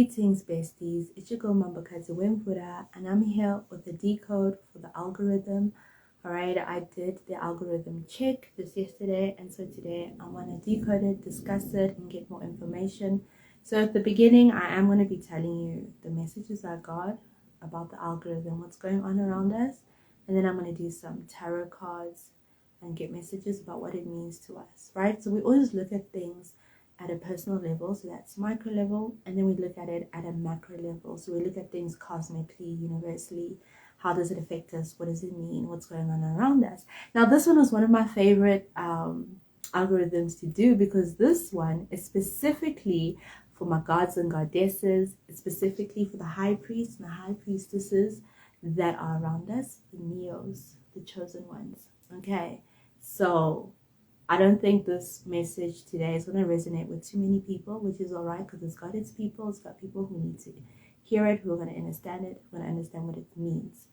Greetings, besties. It's your girl Mambakazi Wemvura, and I'm here with the decode for the algorithm. Alright, I did the algorithm check just yesterday, and so today I want to decode it, discuss it, and get more information. So, at the beginning, I am going to be telling you the messages I got about the algorithm, what's going on around us, and then I'm going to do some tarot cards and get messages about what it means to us, right? So, we always look at things at a personal level, so that's micro level, and then we look at it at a macro level, so we look at things cosmically, universally. How does it affect us? What does it mean? What's going on around us? Now, this one was one of my favorite algorithms to do, because this one is specifically for my gods and goddesses. It's specifically for the high priests and the high priestesses that are around us, the neos, the chosen ones. Okay, so I don't think this message today is going to resonate with too many people, which is all right, because it's got its people. It's got people who need to hear it, who are going to understand it, who are going to understand what it means.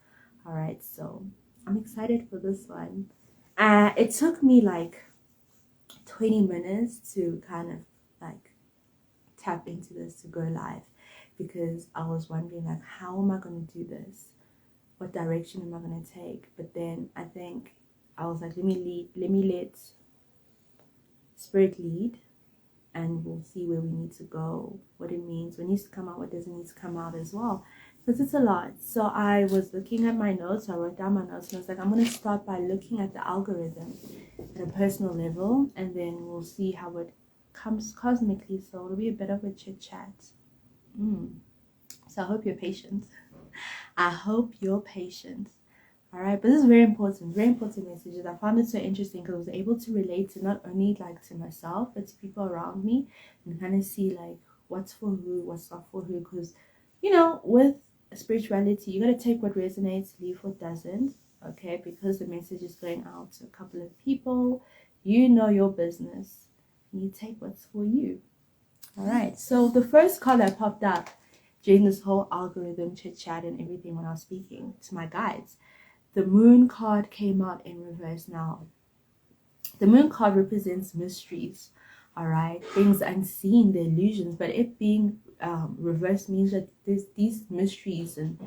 All right, so I'm excited for this one. It took me like 20 minutes to kind of like tap into this, to go live, because I was wondering, like, how am I going to do this? What direction am I going to take? But then I think I was like, let me let spirit lead, and we'll see where we need to go, what it means, what needs to come out, what doesn't need to come out as well, because it's a lot. So I was looking at my notes, I wrote down my notes, and I was like, I'm going to start by looking at the algorithm at a personal level, and then we'll see how it comes cosmically. So it'll be a bit of a chit chat. So I hope you're patient. I hope you're patient. All right, but this is very important messages. I found it so interesting because I was able to relate to not only like to myself, but to people around me, and kind of see like what's for who, what's not for who. Because, you know, with spirituality, you got to take what resonates, leave what doesn't. Okay, because the message is going out to a couple of people, you know your business, and you take what's for you. All right, so the first card that popped up during this whole algorithm chit chat and everything when I was speaking to my guides, the moon card came out in reverse. Now, the moon card represents mysteries, all right, things unseen, the illusions, but it being reversed means that these mysteries and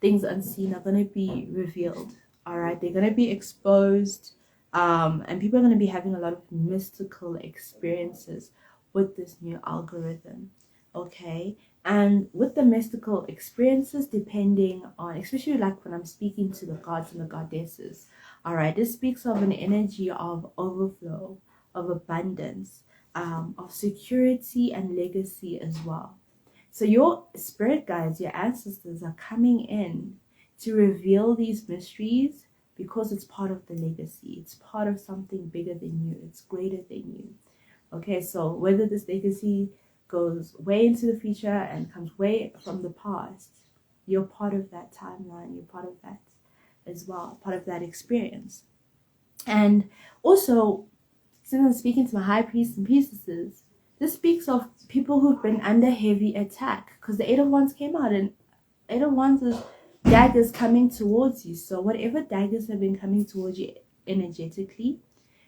things unseen are going to be revealed, all right, they're going to be exposed, and people are going to be having a lot of mystical experiences with this new algorithm. Okay, and with the mystical experiences, depending on, especially like when I'm speaking to the gods and the goddesses, all right, this speaks of an energy of overflow, of abundance, of security and legacy as well. So your spirit guides, your ancestors, are coming in to reveal these mysteries, because it's part of the legacy. It's part of something bigger than you. It's greater than you. Okay, so whether this legacy goes way into the future and comes way from the past, you're part of that timeline, you're part of that as well, part of that experience. And also, since I'm speaking to my high priests and priestesses, this speaks of people who've been under heavy attack, because the Eight of Wands came out, and Eight of Wands is daggers coming towards you. So whatever daggers have been coming towards you energetically,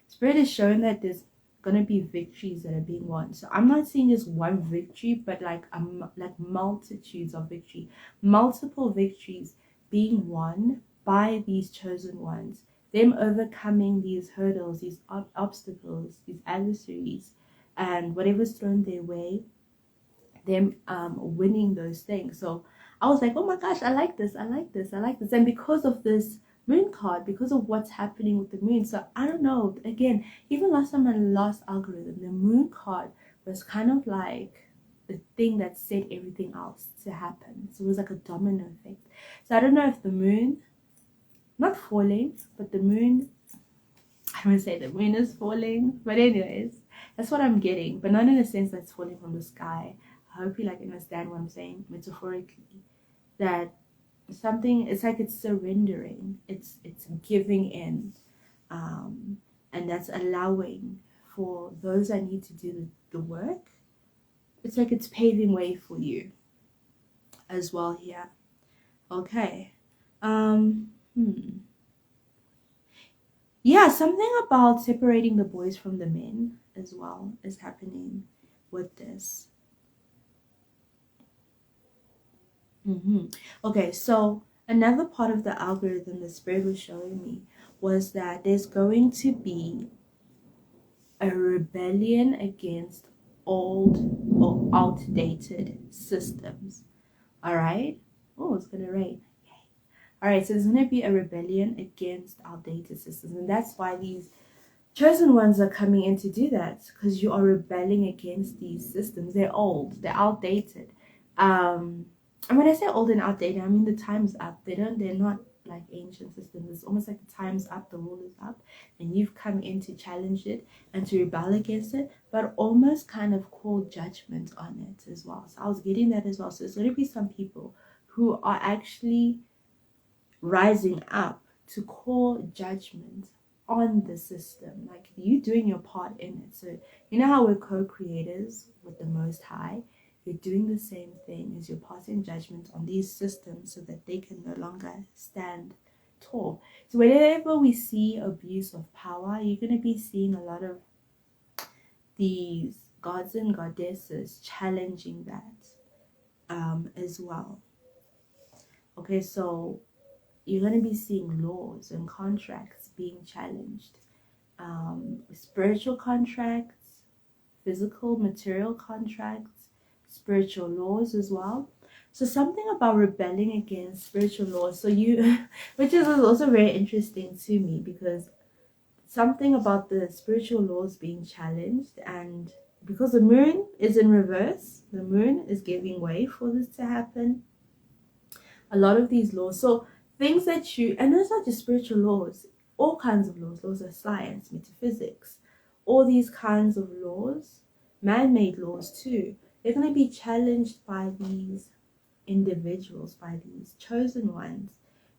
Spirit is showing that there's gonna be victories that are being won. So I'm not seeing just one victory, but like multitudes of victory, multiple victories being won by these chosen ones, them overcoming these hurdles, these obstacles, these adversaries, and whatever's thrown their way, them winning those things. So I was like, oh my gosh, I like this, I like this, I like this. And because of this moon card, because of what's happening with the moon, so I don't know, again, even last time, my last algorithm, the moon card was kind of like the thing that set everything else to happen. So it was like a domino effect. So I don't know if the moon, not falling, but the moon, I don't want to say the moon is falling, but anyways, that's what I'm getting, but not in a sense that's falling from the sky. I hope you like understand what I'm saying metaphorically, that something, it's like it's surrendering, it's giving in, and that's allowing for those that need to do the work. It's like it's paving way for you as well here. Okay, yeah, something about separating the boys from the men as well is happening with this. Okay, so another part of the algorithm the spirit was showing me was that there's going to be a rebellion against old or outdated systems. All right. Oh, it's gonna rain. Yay. All right, so there's gonna be a rebellion against outdated systems, and that's why these chosen ones are coming in to do that, because you are rebelling against these systems. They're old, they're outdated. And when I say old and outdated, I mean the time's up. They're not like ancient systems. It's almost like the time's up, the rule is up, and you've come in to challenge it and to rebel against it, but almost kind of call judgment on it as well. So I was getting that as well. So there's going to be some people who are actually rising up to call judgment on the system, like you doing your part in it. So you know how we're co-creators with the Most High, you're doing the same thing as you're passing judgment on these systems so that they can no longer stand tall. So whenever we see abuse of power, you're going to be seeing a lot of these gods and goddesses challenging that as well. Okay, so you're going to be seeing laws and contracts being challenged, spiritual contracts, physical, material contracts, spiritual laws as well. So something about rebelling against spiritual laws. So you, which is also very interesting to me, because something about the spiritual laws being challenged, and because the moon is in reverse, the moon is giving way for this to happen. A lot of these laws, so things that you, and it's not just spiritual laws, all kinds of laws of science, metaphysics, all these kinds of laws, man-made laws too, they're going to be challenged by these individuals, by these chosen ones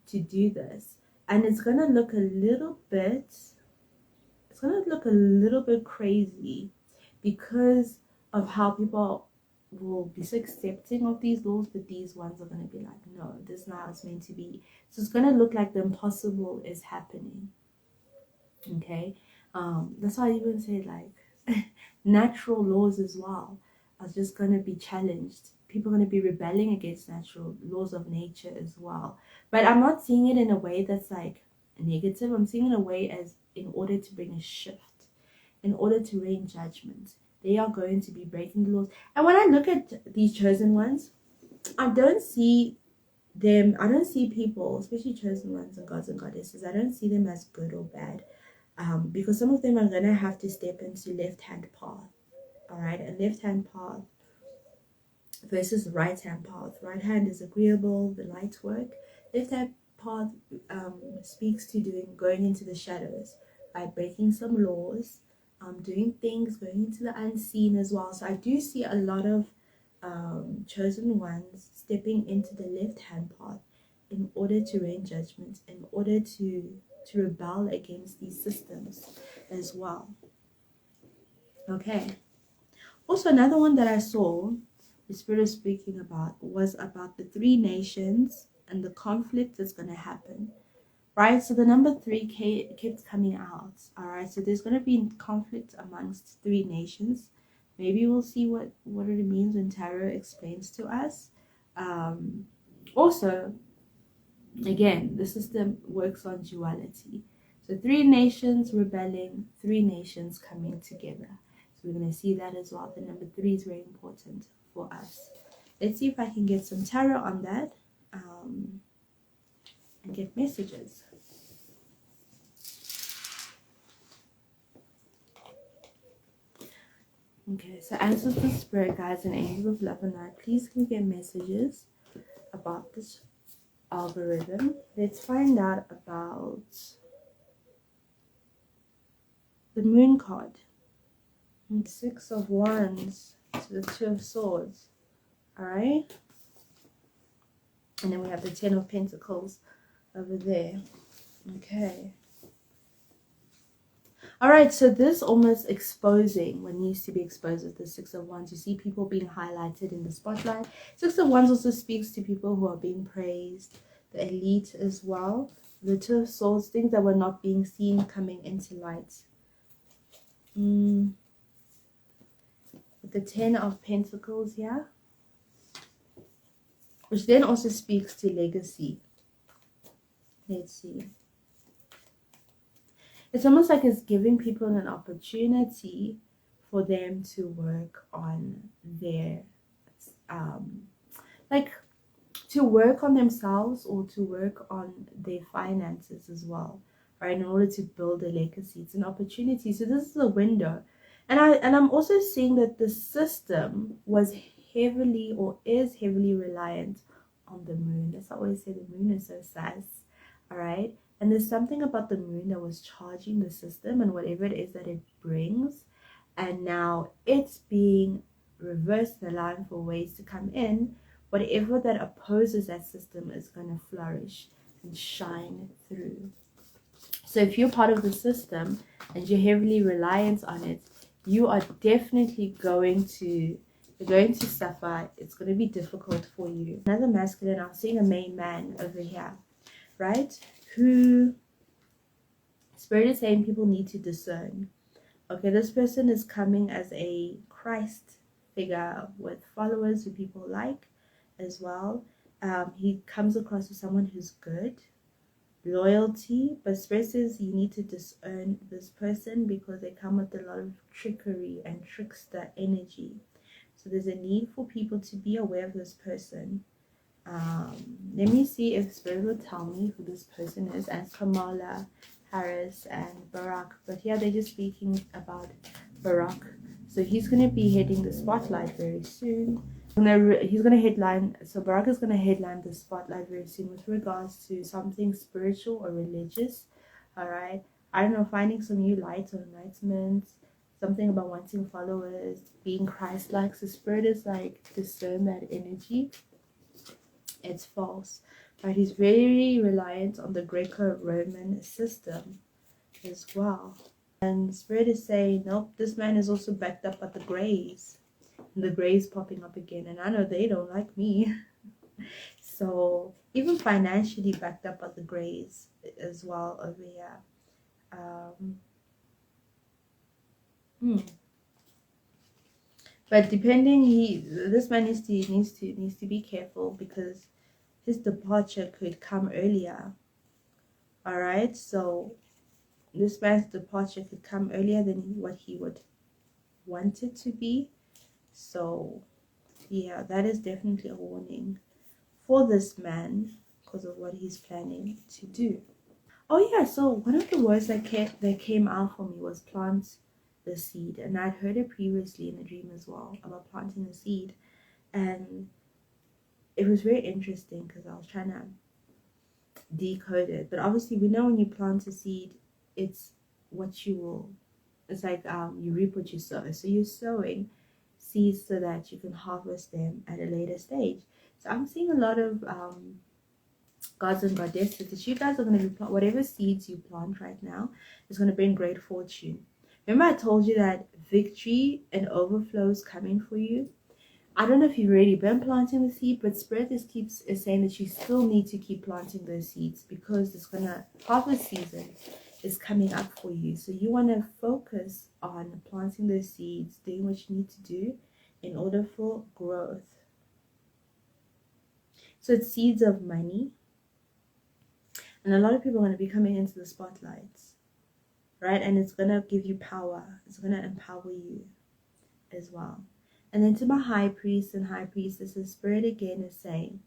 to do this. And it's going to look a little bit, it's going to look a little bit crazy, because of how people will be so accepting of these laws, but these ones are going to be like, no, this now is meant to be. So it's going to look like the impossible is happening. Okay, that's why I even say like natural laws as well are just going to be challenged. People are going to be rebelling against natural laws of nature as well. But I'm not seeing it in a way that's like negative. I'm seeing it in a way as in order to bring a shift, in order to rain judgment. They are going to be breaking the laws. And when I look at these chosen ones, I don't see them, I don't see people, especially chosen ones and gods and goddesses, I don't see them as good or bad. Because some of them are going to have to step into left-hand path. All right, a left-hand path versus the right-hand path. Right hand is agreeable, the light work. Left-hand path speaks to going into the shadows by breaking some laws, doing things, going into the unseen as well. So I do see a lot of chosen ones stepping into the left-hand path in order to rain judgment, in order to rebel against these systems as well. Okay. Also, another one that I saw the Spirit was speaking about was about the 3 nations and the conflict that's going to happen. Right, so the number 3 kept coming out. All right, so there's going to be conflict amongst 3 nations. Maybe we'll see what it means when tarot explains to us. Also, again, the system works on duality. So 3 nations rebelling, 3 nations coming together. So we're going to see that as well. The number 3 is very important for us. Let's see if I can get some tarot on that and get messages. Okay, so answers the Spirit guides and angels of love and light, please can we get messages about this algorithm. Let's find out about the Moon card. And 6 of Wands to the 2 of Swords. Alright. And then we have the 10 of Pentacles over there. Okay. Alright, so this almost exposing what needs to be exposed with the 6 of Wands. You see people being highlighted in the spotlight. 6 of Wands also speaks to people who are being praised, the elite as well. The 2 of Swords, things that were not being seen coming into light. With the 10 of Pentacles here. which then also speaks to legacy. Let's see. It's almost like it's giving people an opportunity for them to work on their like to work on themselves or to work on their finances as well, right? In order to build a legacy, it's an opportunity. So this is a window, and I'm also seeing that the system was heavily or is heavily reliant on the moon. That's why I always say the moon is so sus, all right? And there's something about the moon that was charging the system and whatever it is that it brings, and now it's being reversed and allowing for ways to come in. Whatever that opposes that system is going to flourish and shine through. So if you're part of the system and you're heavily reliant on it, you are definitely going to suffer. It's going to be difficult for you. Another masculine, I'm seeing a main man over here, right? Who Spirit is saying people need to discern. Okay, this person is coming as a Christ figure with followers who people like as well. He comes across as someone who's good, loyalty, but Spirit says you need to discern this person because they come with a lot of trickery and trickster energy. So there's a need for people to be aware of this person. Let me see if Spirit will tell me who this person is, and Kamala Harris and Barack, but yeah, they're just speaking about Barack. So he's going to be heading the spotlight very soon. He's going to headline, so Barack is going to headline the spotlight very soon with regards to something spiritual or religious. All right, I don't know, finding some new light or enlightenment, something about wanting followers, being Christ-like. So Spirit is like, discern that energy. It's false, but he's very reliant on the Greco-Roman system as well. And Spirit is saying, nope, this man is also backed up by the Greys. And the Greys popping up again, and I know they don't like me. So even financially backed up by the Greys as well over here. But depending, this man needs to be careful because his departure could come earlier. All right, so this man's departure could come earlier than what he would want it to be. So yeah, that is definitely a warning for this man because of what he's planning to do. Oh yeah, so one of the words that came out for me was plant the seed, and I'd heard it previously in a dream as well about planting the seed, and it was very interesting because I was trying to decode it. But obviously, we know when you plant a seed, it's what you will. It's like you reap what you sow. So you're sowing seeds so that you can harvest them at a later stage. So I'm seeing a lot of gods and goddesses that you guys are going to be whatever seeds you plant right now is going to bring great fortune. Remember I told you that victory and overflow is coming for you? I don't know if you've already been planting the seed, but Spirit is saying that you still need to keep planting those seeds because it's gonna harvest season is coming up for you. So you want to focus on planting those seeds, doing what you need to do in order for growth. So it's seeds of money, and a lot of people are going to be coming into the spotlights, right? And it's going to give you power. It's going to empower you as well. And then to my high priest and high priestesses, Spirit again is saying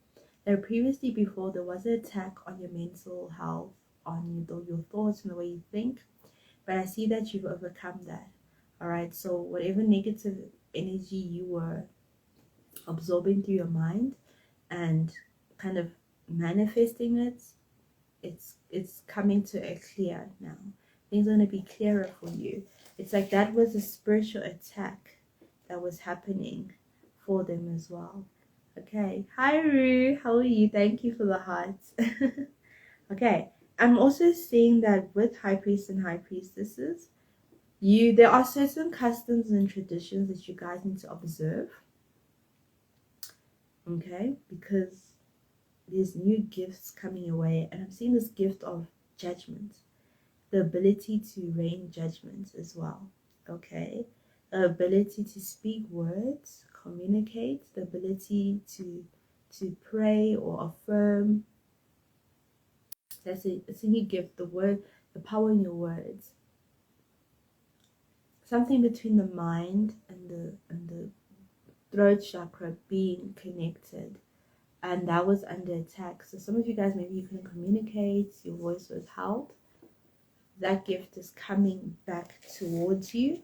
that previously before there was an attack on your mental health, on your thoughts and the way you think, but I see that you've overcome that. All right, so whatever negative energy you were absorbing through your mind and kind of manifesting it's coming to a clear now. Things are going to be clearer for you. It's like that was a spiritual attack that was happening for them as well. Okay, hi Rue, how are you? Thank you for the hearts. Okay, I'm also seeing that with high priests and high priestesses, there are certain customs and traditions that you guys need to observe. Okay, because there's new gifts coming your way, and I'm seeing this gift of judgment, the ability to rain judgment as well. Okay, the ability to speak words, communicate, the ability to to pray or affirm. That's it. It's a new gift. The word, the power in your words. Something between the mind and the throat chakra being connected, and that was under attack. So some of you guys, maybe you couldn't communicate, your voice was held. That gift is coming back towards you,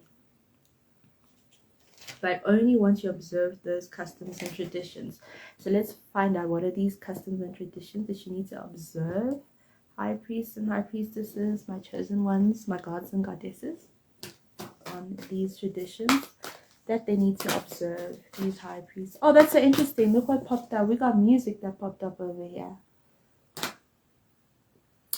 but only once you observe those customs and traditions. So let's find out, what are these customs and traditions that you need to observe? High priests and high priestesses, my chosen ones, my gods and goddesses, on these traditions that they need to observe, these high priests. Oh, that's so interesting. Look what popped up. We got music that popped up over here.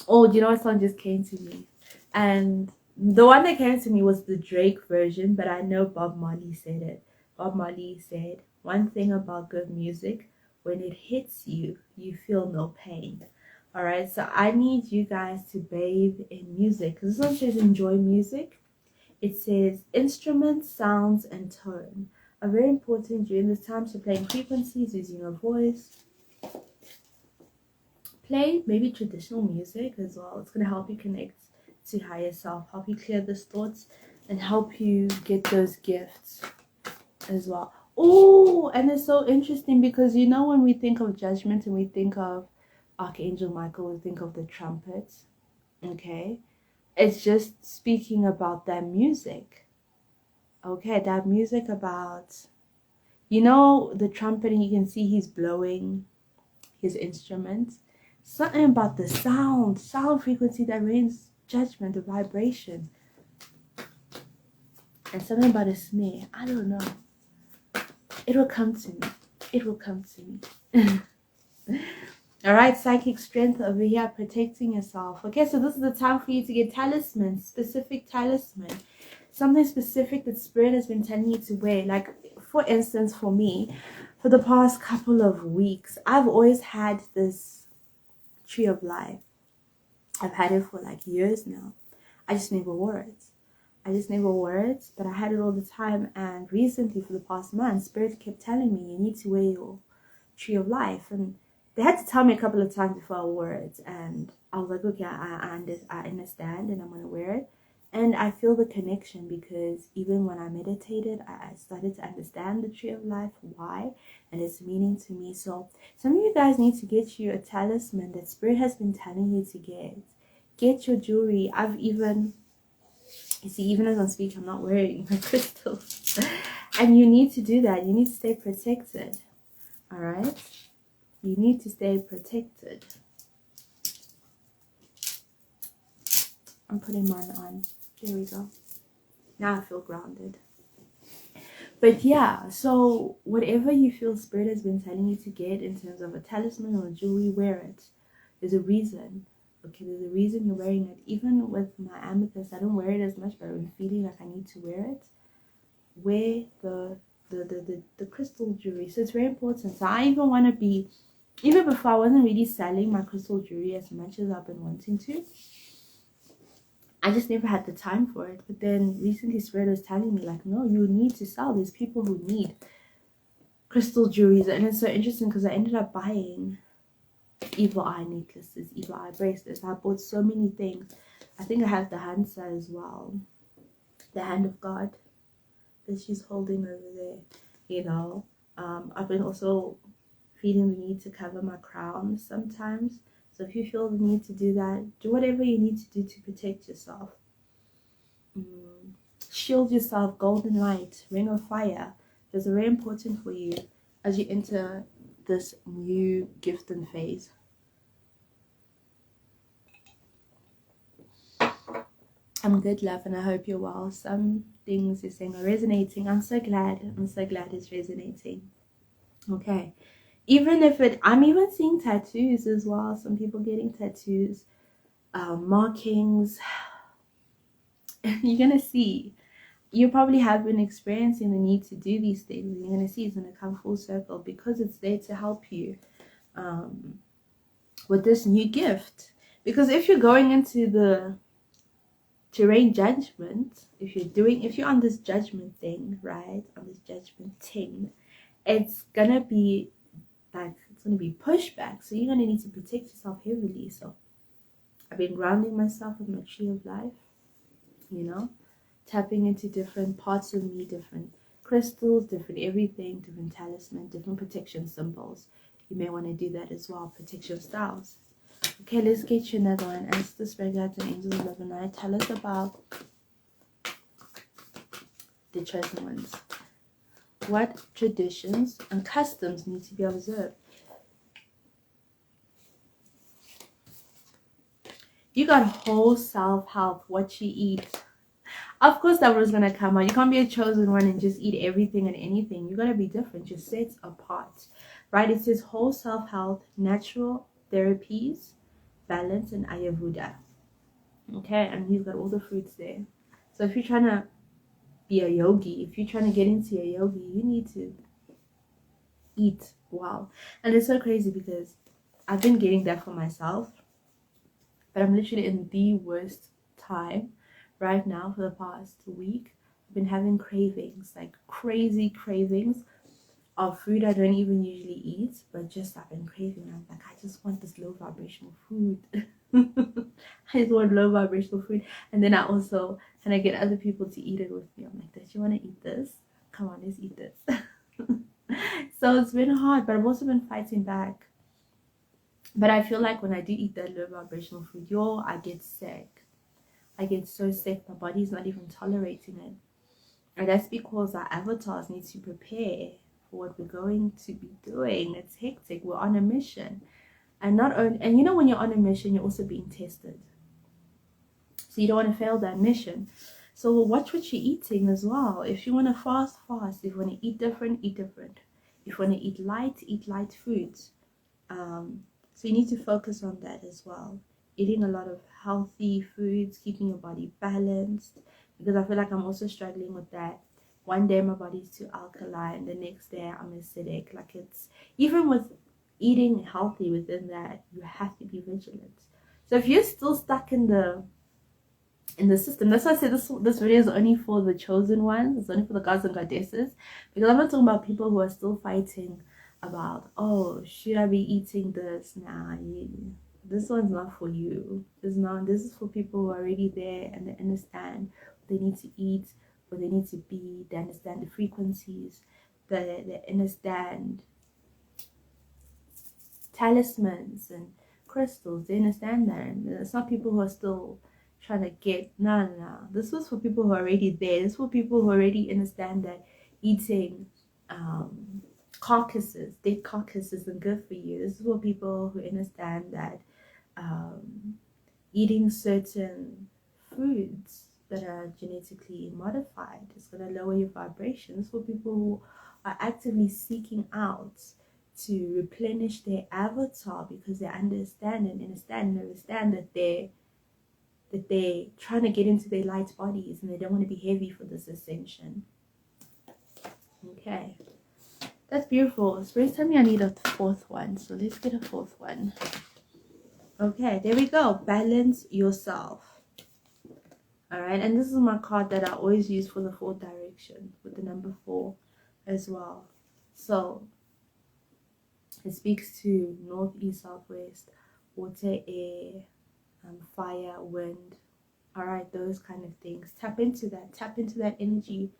Oh, do you know what song just came to me? And the one that came to me was the Drake version, but I know Bob Marley said it. Bob Marley said, one thing about good music, when it hits you, you feel no pain. All right, so I need you guys to bathe in music, because this one says enjoy music. It says instruments, sounds, and tone are very important during this time. So playing frequencies, using your voice. Play maybe traditional music as well. It's going to help you connect to higher self, help you clear those thoughts, and help you get those gifts as well. Oh, and it's so interesting because, you know, when we think of judgment and we think of Archangel Michael, we think of the trumpets. Okay, it's just speaking about that music. Okay, that music about, you know, the trumpet, and you can see he's blowing his instruments. Something about the sound frequency that rains judgment, the vibration. And something about a snare. I don't know. It will come to me. It will come to me. All right, psychic strength over here, protecting yourself. Okay, so this is the time for you to get talismans, specific talisman. Something specific that Spirit has been telling you to wear. Like, for instance, for me, for the past couple of weeks, I've always had this tree of life. I've had it for like years now. I just never wore it. But I had it all the time. And recently, for the past month, Spirit kept telling me, you need to wear your tree of life. And they had to tell me a couple of times before I wore it. And I was like, okay, I understand, and I'm going to wear it. And I feel the connection, because even when I meditated, I started to understand the tree of life, why, and its meaning to me. So some of you guys need to get you a talisman that Spirit has been telling you to get. Get your jewelry. You see, even as I'm speaking, I'm not wearing my crystals. And you need to do that. You need to stay protected. All right? You need to stay protected. I'm putting mine on. There we go. Now I feel grounded. But yeah, so whatever you feel Spirit has been telling you to get in terms of a talisman or a jewelry, wear it. There's a reason. Okay, there's a reason you're wearing it. Even with my amethyst, I don't wear it as much, but I'm feeling like I need to wear it. Wear the crystal jewelry. So it's very important. So I even want to be, even before I wasn't really selling my crystal jewelry as much as I've been wanting to. I just never had the time for it. But then recently Spirit was telling me, like, no, you need to sell. There's people who need crystal jewelries. And it's so interesting because I ended up buying evil eye necklaces, evil eye bracelets. I bought so many things. I think I have the Hansa as well. The hand of God that she's holding over there. You know, I've been also feeling the need to cover my crown sometimes. So if you feel the need to do that, do whatever you need to do to protect yourself. Shield yourself, golden light, ring of fire. Those are very important for you as you enter this new gifting phase. I'm good, love, and I hope you're well. Some things you're saying are resonating. I'm so glad it's resonating. Okay. Even if I'm even seeing tattoos as well. Some people getting tattoos, markings. You're gonna see. You probably have been experiencing the need to do these things, and you're gonna see it's gonna come full circle because it's there to help you with this new gift. Because if you're going into to rain judgment, if you're on this judgment thing, right? On this judgment thing, it's gonna be like It's going to be pushback. So you're going to need to protect yourself heavily. So I've been grounding myself with my tree of life, you know, tapping into different parts of me, different crystals, different everything, different talisman, different protection symbols. You may want to do that as well, protection styles. Okay, let's get you another one. As the Spirit Guides and Angels of Love and Light, tell us about the chosen ones. What traditions and customs need to be observed? You got whole self-help, what you eat. Of course that was going to come out. You can't be a chosen one and just eat everything and anything. You got to be different. You're set apart. Right? It says whole self-health, natural therapies, balance, and Ayurveda. Okay? And he's got all the fruits there. So if you're trying to be a yogi, if you're trying to get into a yogi, you need to eat well. And it's so crazy because I've been getting that for myself. But I'm literally in the worst time right now for the past week. I've been having cravings, like crazy cravings of food I don't even usually eat, but just I've been craving. I'm like, I just want this low vibrational food. I just want low vibrational food. And then I also kind of get other people to eat it with me. I'm like, don't you want to eat this? Come on, let's eat this. So it's been hard, but I've also been fighting back. But I feel like when I do eat that low vibrational food, I get sick. I get so sick, my body's not even tolerating it. And that's because our avatars need to prepare for what we're going to be doing. It's hectic. We're on a mission. And you know when you're on a mission, you're also being tested. So you don't want to fail that mission. So watch what you're eating as well. If you want to fast. If you want to eat different, eat different. If you want to eat light foods. So you need to focus on that as well. Eating a lot of healthy foods, keeping your body balanced. Because I feel like I'm also struggling with that. One day my body's too alkaline, the next day I'm acidic. Like it's, even with eating healthy within that, you have to be vigilant. So if you're still stuck in the system, that's why I said this video is only for the chosen ones. It's only for the gods and goddesses. Because I'm not talking about people who are still fighting about, oh, should I be eating this? Nah, this one's not for you. This is for people who are already there and they understand what they need to eat, what they need to be. They understand the frequencies, they understand talismans and crystals. They understand that. And it's not people who are still trying to get, no. This was for people who are already there. This is for people who already understand that eating dead carcasses isn't good for you. This is for people who understand that eating certain foods that are genetically modified is going to lower your vibrations. For people who are actively seeking out to replenish their avatar because they understand that they're trying to get into their light bodies and they don't want to be heavy for this ascension. Okay. That's beautiful. Spirit, tell me I need a fourth one. So let's get a fourth one. Okay, there we go. Balance yourself. Alright, and this is my card that I always use for the fourth direction with the number 4 as well. So it speaks to north, east, southwest, water, air, fire, wind. Alright, those kind of things. Tap into that energy.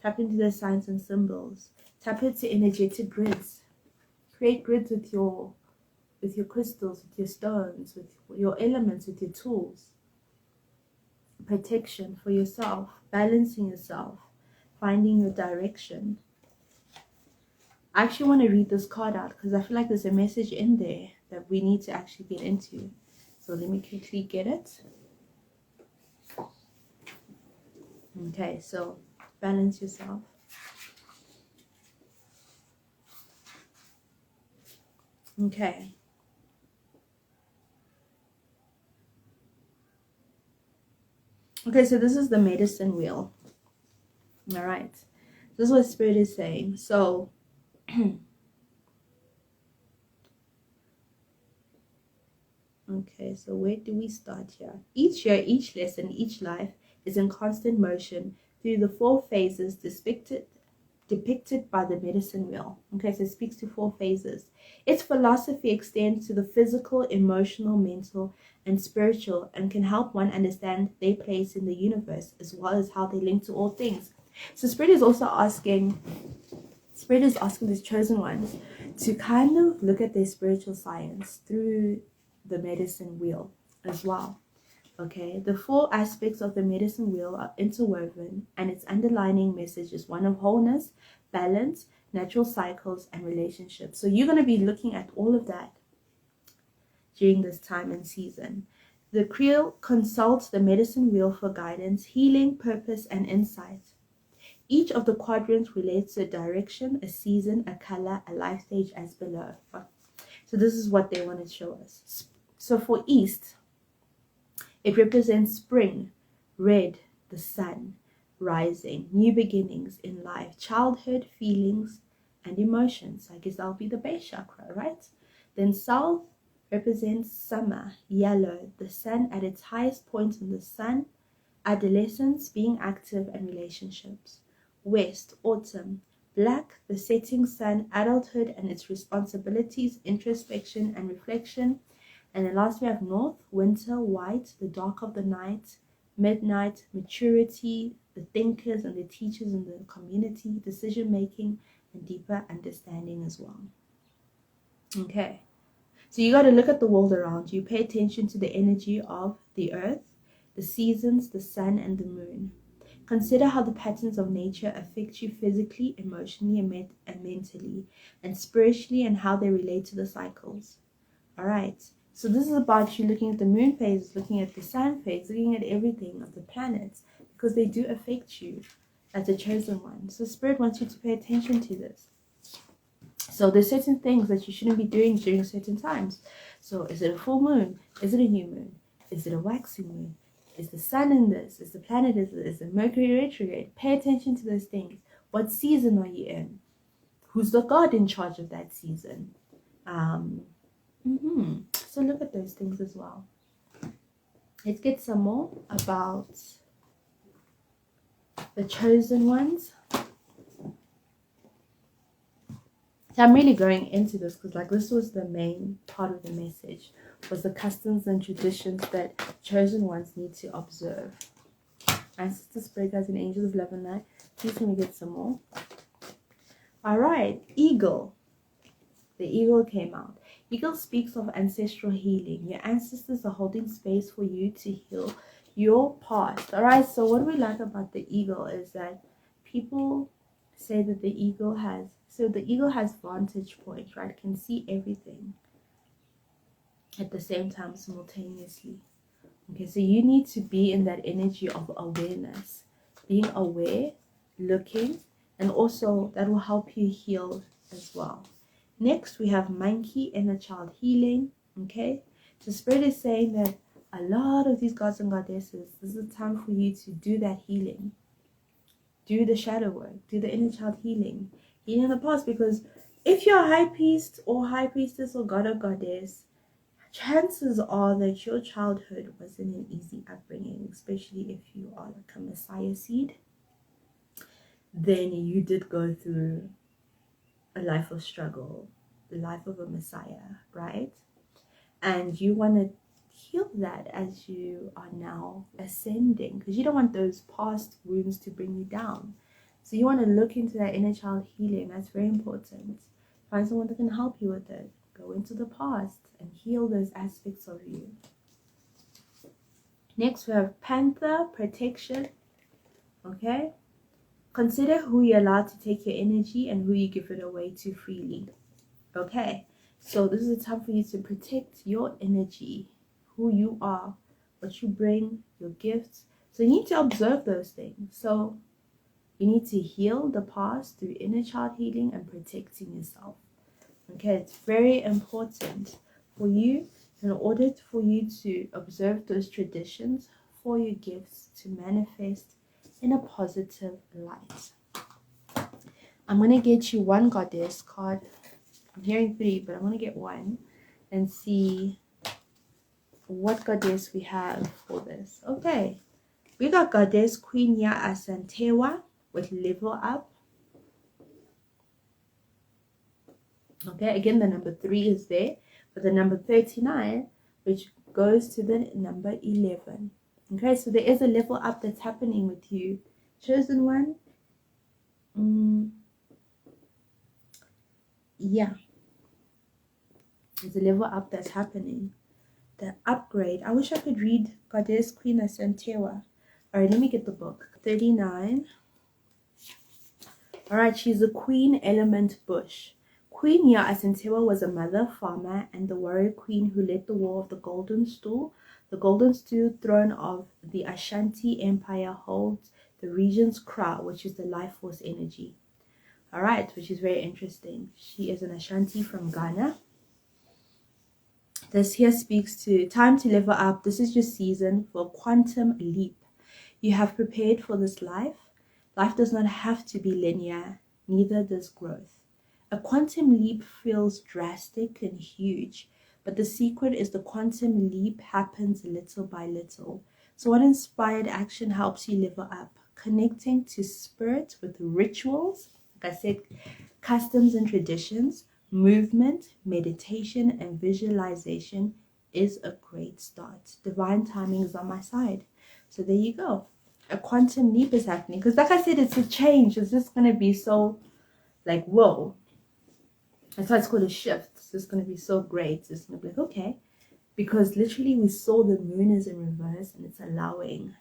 Tap into the signs and symbols. Tap into energetic grids. Create grids with your crystals, with your stones, with your elements, with your tools. Protection for yourself, balancing yourself, finding your direction. I actually want to read this card out because I feel like there's a message in there that we need to actually get into. So let me quickly get it. Okay, so balance yourself. Okay. Okay, so this is the medicine wheel. All right. This is what Spirit is saying. So, okay, so where do we start here? Each year, each lesson, each life is in constant motion through the 4 phases depicted depicted by the medicine wheel. Okay, so it speaks to 4 phases. Its philosophy extends to the physical, emotional, mental, and spiritual, and can help one understand their place in the universe as well as how they link to all things. So Spirit is asking these chosen ones to kind of look at their spiritual science through the medicine wheel as well. Okay, the 4 aspects of the medicine wheel are interwoven, and its underlining message is one of wholeness, balance, natural cycles, and relationships. So you're going to be looking at all of that during this time and season. The Creel consults the medicine wheel for guidance, healing, purpose, and insight. Each of the quadrants relates to a direction, a season, a color, a life stage as below. So this is what they want to show us. So for East, it represents spring, red, the sun, rising, new beginnings in life, childhood, feelings, and emotions. I guess that'll be the base chakra, right? Then South represents summer, yellow, the sun at its highest point in the sun, adolescence, being active, and relationships. West, autumn, black, the setting sun, adulthood and its responsibilities, introspection and reflection. And then last we have North, winter, white, the dark of the night, midnight, maturity, the thinkers and the teachers in the community, decision making, and deeper understanding as well. Okay, so you got to look at the world around you, pay attention to the energy of the earth, the seasons, the sun, and the moon. Consider how the patterns of nature affect you physically, emotionally, and mentally, and spiritually, and how they relate to the cycles. All right. So this is about you looking at the moon phase, looking at the sun phase, looking at everything of the planets, because they do affect you as a chosen one. So Spirit wants you to pay attention to this. So there's certain things that you shouldn't be doing during certain times. So is it a full moon? Is it a new moon? Is it a waxing moon? Is the sun in this? Is the planet is this? Is the Mercury retrograde? Pay attention to those things. What season are you in? Who's the god in charge of that season? So look at those things as well. Let's get some more about the chosen ones. So I'm really going into this because this was the main part of the message, was the customs and traditions that chosen ones need to observe. Ancestor, spirit guides, and angels of love and light. Please let me get some more. All right, eagle. The eagle came out. Eagle speaks of ancestral healing. Your ancestors are holding space for you to heal your past. All right, so what we like about the eagle is that people say that the eagle has vantage points, right? Can see everything at the same time simultaneously. Okay, so you need to be in that energy of awareness, being aware, looking, and also that will help you heal as well. Next, we have monkey, inner child healing. Okay, so Spirit is saying that a lot of these gods and goddesses, this is a time for you to do that healing. Do the shadow work, do the inner child healing the past, because if you're a high priest or high priestess or god or goddess, chances are that your childhood wasn't an easy upbringing, especially if you are like a Messiah seed. Then you did go through a life of struggle, the life of a Messiah, right? And you want to heal that as you are now ascending, because you don't want those past wounds to bring you down. So you want to look into that inner child healing. That's very important. Find someone that can help you with it. Go into the past and heal those aspects of you. Next, we have Panther, protection. Okay? Consider who you allow to take your energy and who you give it away to freely. Okay? So this is a time for you to protect your energy, who you are, what you bring, your gifts. So you need to observe those things. So you need to heal the past through inner child healing and protecting yourself. Okay, it's very important for you, in order for you to observe those traditions, for your gifts to manifest in a positive light. I'm going to get you one goddess card. I'm hearing 3, but I'm going to get one and see what goddess we have for this. Okay, we got goddess Queen Yaa Asantewaa with level up. Okay, again, the number 3 is there, but the number 39, which goes to the number 11. Okay, so there is a level up that's happening with you, chosen one. Yeah, there's a level up that's happening. The upgrade. I wish I could read Goddess Queen Asantewa. All right, let me get the book. 39. All right, she's a queen element bush. Queen Ya Asantewa was a mother farmer and the warrior queen who led the war of the Golden Stool. The Golden Stool throne of the Ashanti Empire holds the region's Kra, which is the life force energy. All right, which is very interesting. She is an Ashanti from Ghana. This here speaks to time to level up. This is your season for a quantum leap. You have prepared for this life. Life does not have to be linear, neither does growth. A quantum leap feels drastic and huge, but the secret is the quantum leap happens little by little. So what inspired action helps you level up? Connecting to spirit with rituals, like I said, customs and traditions, movement, meditation, and visualization is a great start. Divine timing is on my side. So there you go. A quantum leap is happening. Because like I said, it's a change. It's just going to be so like, whoa. That's why it's called a shift. It's just going to be so great. It's going to be like, okay. Because literally we saw the moon is in reverse and it's allowing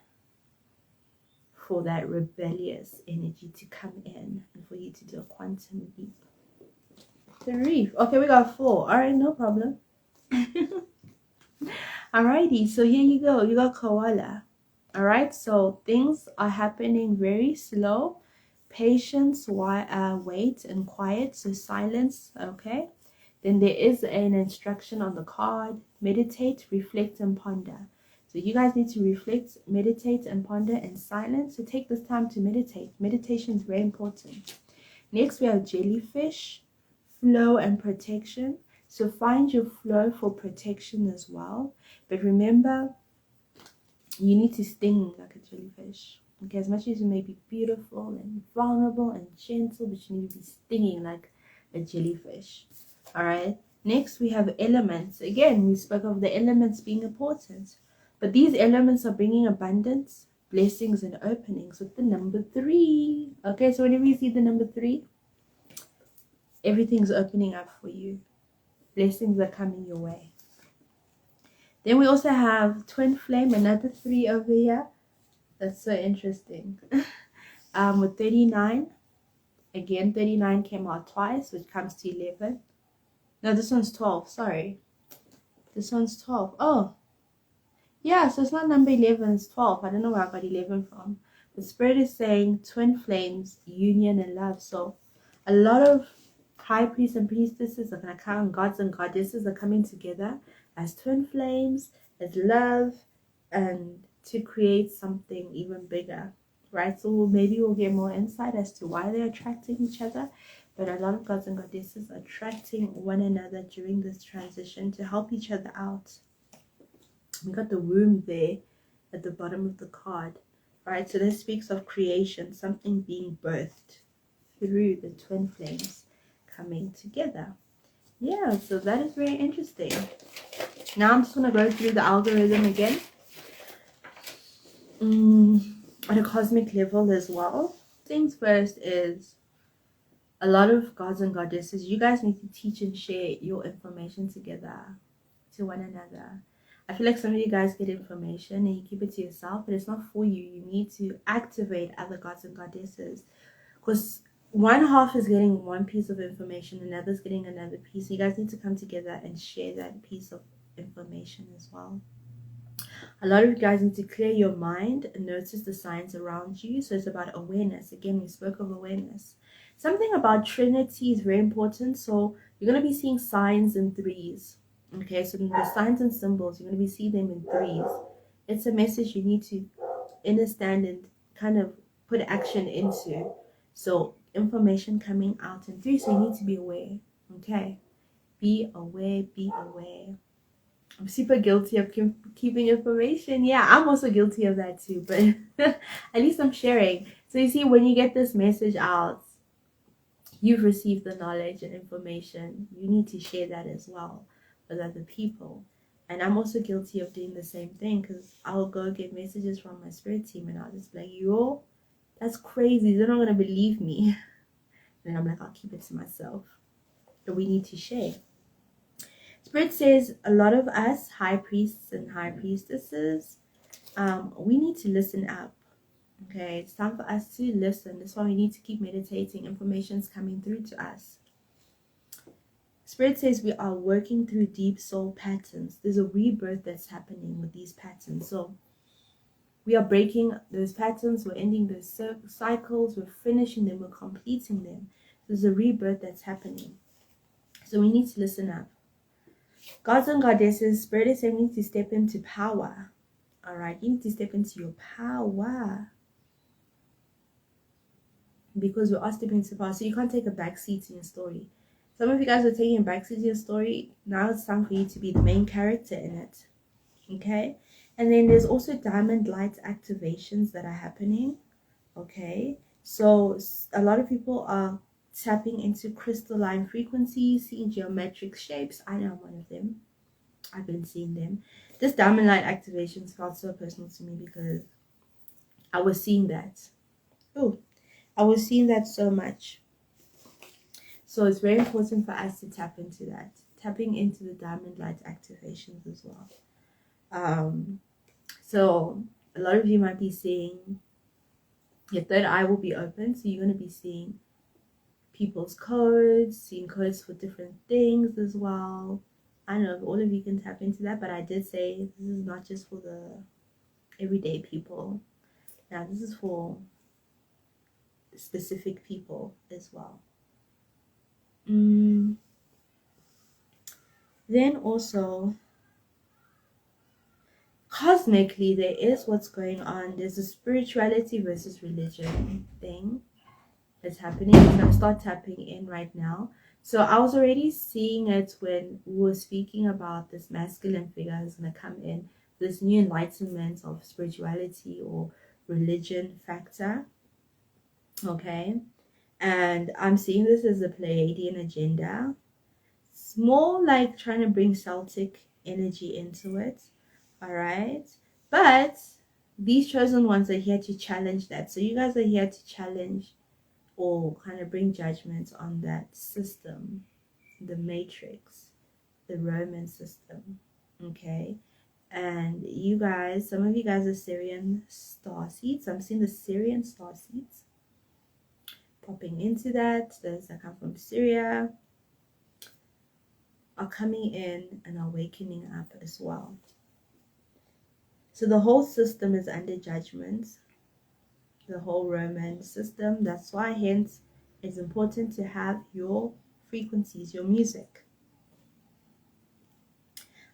for that rebellious energy to come in and for you to do a quantum leap. Reef. Okay, we got 4. All right, no problem. Alrighty, so here you go. You got koala. All right, so things are happening very slow. Patience, wait and quiet. So silence. Okay. Then there is an instruction on the card. Meditate, reflect, and ponder. So you guys need to reflect, meditate, and ponder in silence. So take this time to meditate. Meditation is very important. Next, we have jellyfish. Flow and protection. So find your flow for protection as well. But remember, you need to sting like a jellyfish. Okay, as much as you may be beautiful and vulnerable and gentle, but you need to be stinging like a jellyfish. All right. Next, we have elements. Again, we spoke of the elements being important. But these elements are bringing abundance, blessings, and openings with the number 3. Okay, so whenever you see the number 3, everything's opening up for you. Blessings are coming your way. Then we also have twin flame, another 3 over here. That's so interesting. With 39. Again, 39 came out twice, which comes to 11. No, this one's 12. Sorry. This one's 12. Oh. Yeah, so it's not number 11, it's 12. I don't know where I got 11 from. The Spirit is saying twin flames, union, and love. So a lot of high priests and priestesses are going to come, gods and goddesses are coming together as twin flames, as love, and to create something even bigger, right? So maybe we'll get more insight as to why they're attracting each other. But a lot of gods and goddesses are attracting one another during this transition to help each other out. We got the womb there at the bottom of the card, right? So this speaks of creation, something being birthed through the twin flames coming together. Yeah, so that is very interesting. Now I'm just going to go through the algorithm again at a cosmic level as well. Things first is a lot of gods and goddesses, you guys need to teach and share your information together to one another. I feel like some of you guys get information and you keep it to yourself, but it's not for you. You need to activate other gods and goddesses, because one half is getting one piece of information, another's getting another piece. So you guys need to come together and share that piece of information as well. A lot of you guys need to clear your mind and notice the signs around you. So it's about awareness. Again, we spoke of awareness. Something about Trinity is very important. So you're going to be seeing signs in 3s. Okay, so the signs and symbols, you're going to be seeing them in 3s. It's a message you need to understand and kind of put action into. So information coming out in 3, so you need to be aware. Okay, be aware, be aware. I'm super guilty of keeping information. Yeah, I'm also guilty of that too, but at least I'm sharing. So you see, when you get this message out, you've received the knowledge and information, you need to share that as well with other people. And I'm also guilty of doing the same thing, because I'll go get messages from my spirit team and I'll just be like, yo, that's crazy, they're not going to believe me. And I'm like, I'll keep it to myself. But we need to share. Spirit says a lot of us high priests and high priestesses, we need to listen up. Okay, it's time for us to listen. That's why we need to keep meditating. Information's coming through to us. Spirit says we are working through deep soul patterns. There's a rebirth that's happening with these patterns. So we are breaking those patterns. We're ending those cycles. We're finishing them. We're completing them. There's a rebirth that's happening. So we need to listen up. Gods and goddesses, Spirit is saying we need to step into power. All right, you need to step into your power. Because we are stepping into power. So you can't take a back seat in your story. Some of you guys are taking a back seat in your story. Now it's time for you to be the main character in it. Okay? And then there's also diamond light activations that are happening. Okay? So a lot of people are tapping into crystalline frequencies, seeing geometric shapes. I know I'm one of them. I've been seeing them. This diamond light activations felt so personal to me because I was seeing that. Oh, I was seeing that so much. So it's very important for us to tap into that. Tapping into the diamond light activations as well. So a lot of you might be seeing your third eye will be open. So you're going to be seeing people's codes, seeing codes for different things as well. I don't know if all of you can tap into that, but I did say this is not just for the everyday people. Now this is for specific people as well. Then also, cosmically, there is what's going on. There's a spirituality versus religion thing that's happening. So I'm start tapping in right now. So I was already seeing it when we were speaking about this masculine figure who's going to come in, this new enlightenment of spirituality or religion factor. Okay. And I'm seeing this as a Pleiadian agenda. It's more like trying to bring Celtic energy into it. All right. But these chosen ones are here to challenge that. So you guys are here to challenge or kind of bring judgment on that system, the matrix, the Roman system. Okay. And you guys, some of you guys are Syrian star seeds. I'm seeing the Syrian star seeds popping into that. Those that come from Syria are coming in and are waking up as well. So the whole system is under judgment, the whole Roman system. That's why hence it's important to have your frequencies, your music.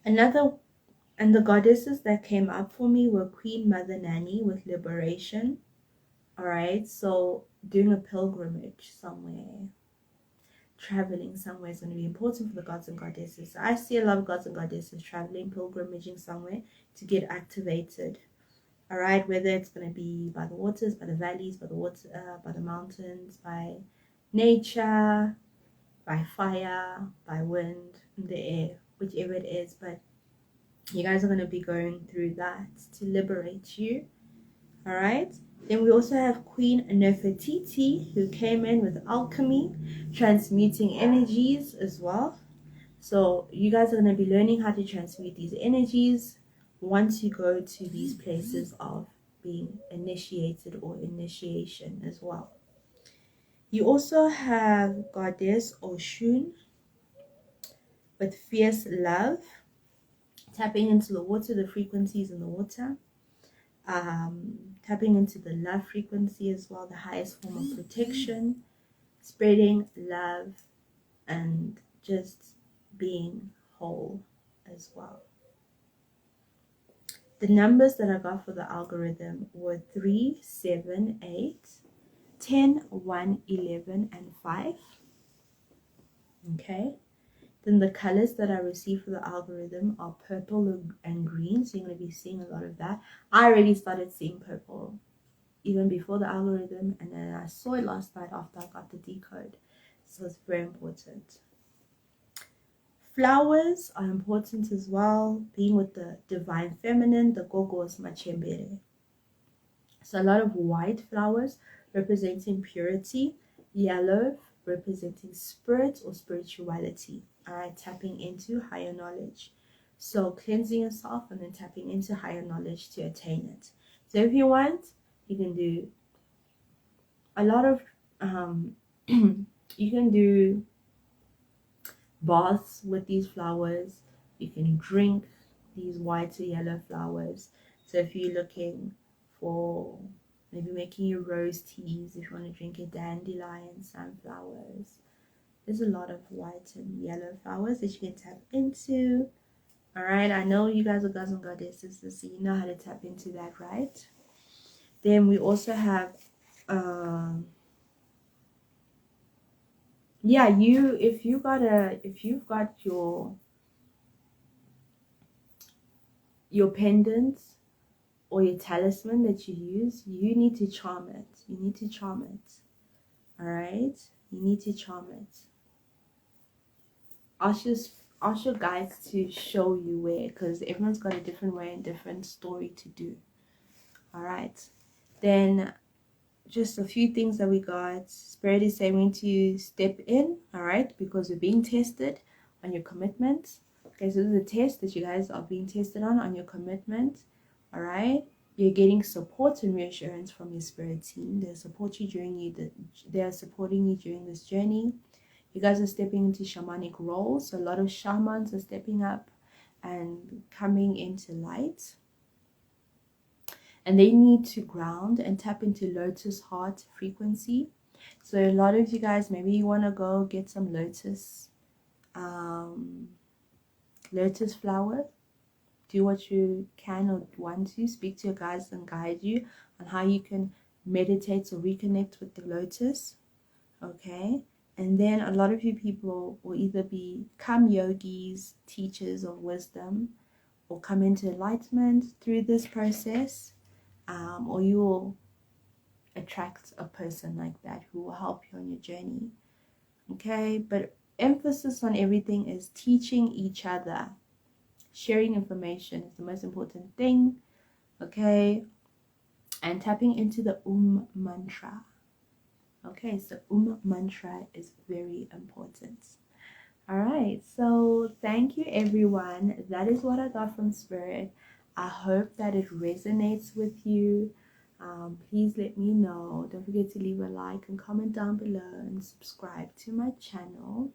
And the goddesses that came up for me were Queen Mother Nanny with liberation. All right, so doing a pilgrimage somewhere, traveling somewhere is going to be important for the gods and goddesses. I see a lot of gods and goddesses traveling, pilgrimaging somewhere to get activated. All right, whether it's going to be by the waters, by the valleys, by the mountains, by nature, by fire, by wind, in the air, whichever it is. But you guys are going to be going through that to liberate you. All right. Then we also have Queen Nefertiti, who came in with alchemy, transmuting energies as well. So you guys are going to be learning how to transmute these energies once you go to these places of being initiated or initiation as well. You also have Goddess Oshun with fierce love, tapping into the water, the frequencies in the water. Tapping into the love frequency as well, the highest form of protection, spreading love and just being whole as well. The numbers that I got for the algorithm were 3, 7, 8, 10, 1, 11, and 5. Okay. Then the colors that I received for the algorithm are purple and green. So you're going to be seeing a lot of that. I already started seeing purple even before the algorithm, and then I saw it last night after I got the decode. So it's very important. Flowers are important as well, being with the divine feminine, the Gogos Machembere. So a lot of white flowers representing purity, yellow representing spirit or spirituality. All right, tapping into higher knowledge. So cleansing yourself and then tapping into higher knowledge to attain it. So if you want, you can do a lot of you can do baths with these flowers. You can drink these white or yellow flowers. So if you're looking for maybe making your rose teas, if you want to drink a dandelion, sunflowers, there's a lot of white and yellow flowers that you can tap into. All right, I know you guys are gods and goddesses, so you know how to tap into that, right? Then we also have yeah, if you've got your pendants or your talisman that you use, you need to charm it. You need to charm it. All right, you need to charm it. Ask your guides to show you where, because everyone's got a different way and different story to do. All right, then just a few things that we got. Spirit is saying to step in, all right, because we're being tested on your commitment. Okay, so this is a test that you guys are being tested on your commitment. All right, you're getting support and reassurance from your spirit team. They're supporting you during this journey. You guys are stepping into shamanic roles. So a lot of shamans are stepping up and coming into light. And they need to ground and tap into lotus heart frequency. So a lot of you guys, maybe you want to go get some lotus flower. Do what you can or want to. Speak to your guides and guide you on how you can meditate or reconnect with the lotus. Okay, and then a lot of you people will either become yogis, teachers of wisdom, or come into enlightenment through this process. Or you will attract a person like that who will help you on your journey. Okay, but emphasis on everything is teaching each other. Sharing information is the most important thing. Okay, and tapping into the mantra. Okay, so mantra is very important. All right, so thank you everyone. That is what I got from Spirit. I hope that it resonates with you. Please let me know. Don't forget to leave a like and comment down below and subscribe to my channel.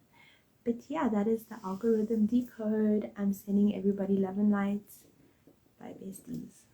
But yeah, that is the algorithm decode. I'm sending everybody love and light. Bye besties.